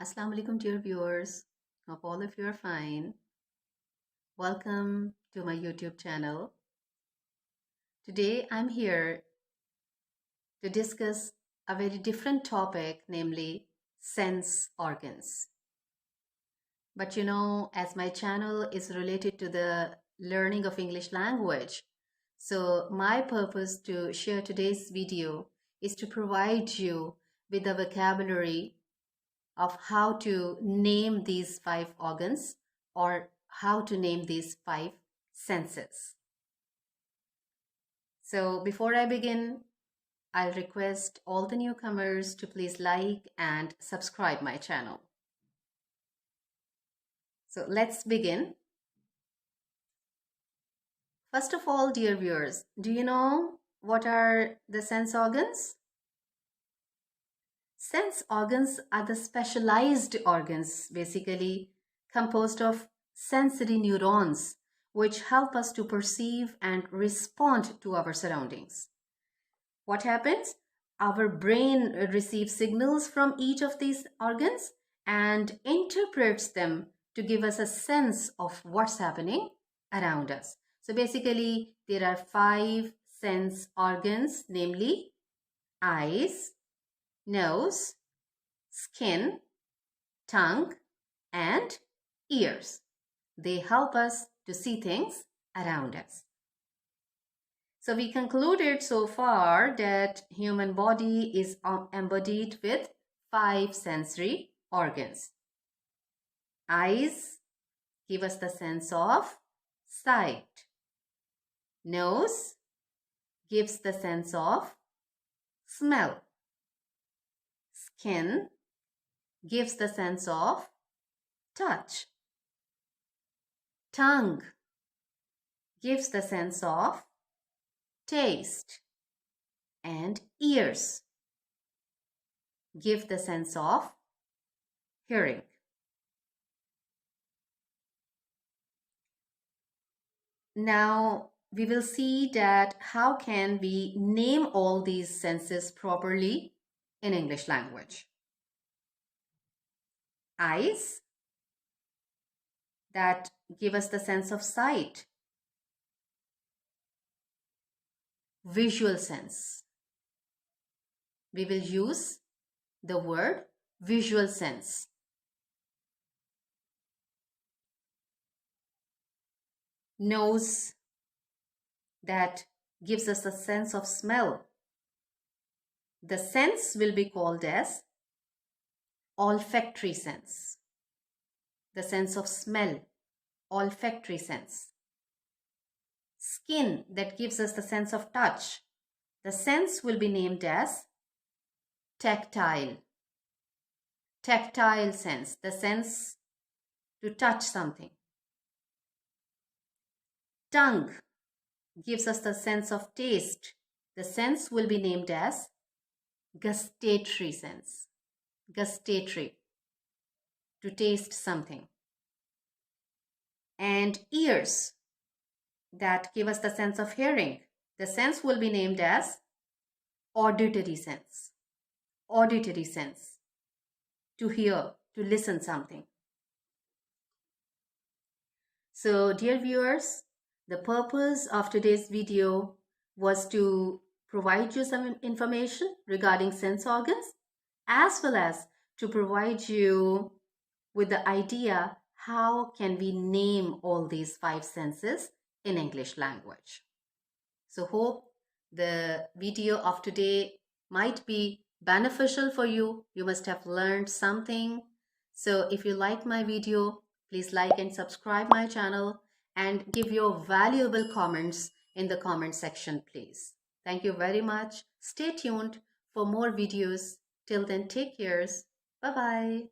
Assalamu alaikum, dear viewers. Hope all of you are fine. Welcome to my YouTube channel. Today I'm here to discuss a very different topic, namely sense organs. But as my channel is related to the learning of English language, so my purpose to share today's video is to provide you with a vocabulary of how to name these 5 organs or how to name these 5 senses. So before I begin, I'll request all the newcomers to please like and subscribe my channel. So let's begin. First of all, dear viewers, do you know what are the sense organs? Sense organs are the specialized organs, basically composed of sensory neurons, which help us to perceive and respond to our surroundings. What happens? Our brain receives signals from each of these organs and interprets them to give us a sense of what's happening around us. So basically, there are 5 sense organs, namely eyes, nose, skin, tongue, and ears. They help us to see things around us. So we concluded so far that human body is embodied with 5 sensory organs. Eyes give us the sense of sight. Nose gives the sense of smell. Skin gives the sense of touch. Tongue gives the sense of taste. And ears give the sense of hearing. Now we will see that how can we name all these senses properly in English language. Eyes, that give us the sense of sight. Visual sense. We will use the word visual sense. Nose, that gives us a sense of smell. The sense will be called as olfactory sense. The sense of smell, olfactory sense. Skin, that gives us the sense of touch. The sense will be named as tactile. Tactile sense, the sense to touch something. Tongue gives us the sense of taste. The sense will be named as gustatory sense. Gustatory, to taste something. And ears, that give us the sense of hearing. The sense will be named as auditory sense. Auditory sense, to hear, to listen something. So dear viewers, the purpose of today's video was to provide you some information regarding sense organs, as well as to provide you with the idea how can we name all these 5 senses in English language. So hope the video of today might be beneficial for you. You must have learned something. So if you like my video, please like and subscribe my channel and give your valuable comments in the comment section, please. Thank you very much. Stay tuned for more videos. Till then, take care. Bye-bye.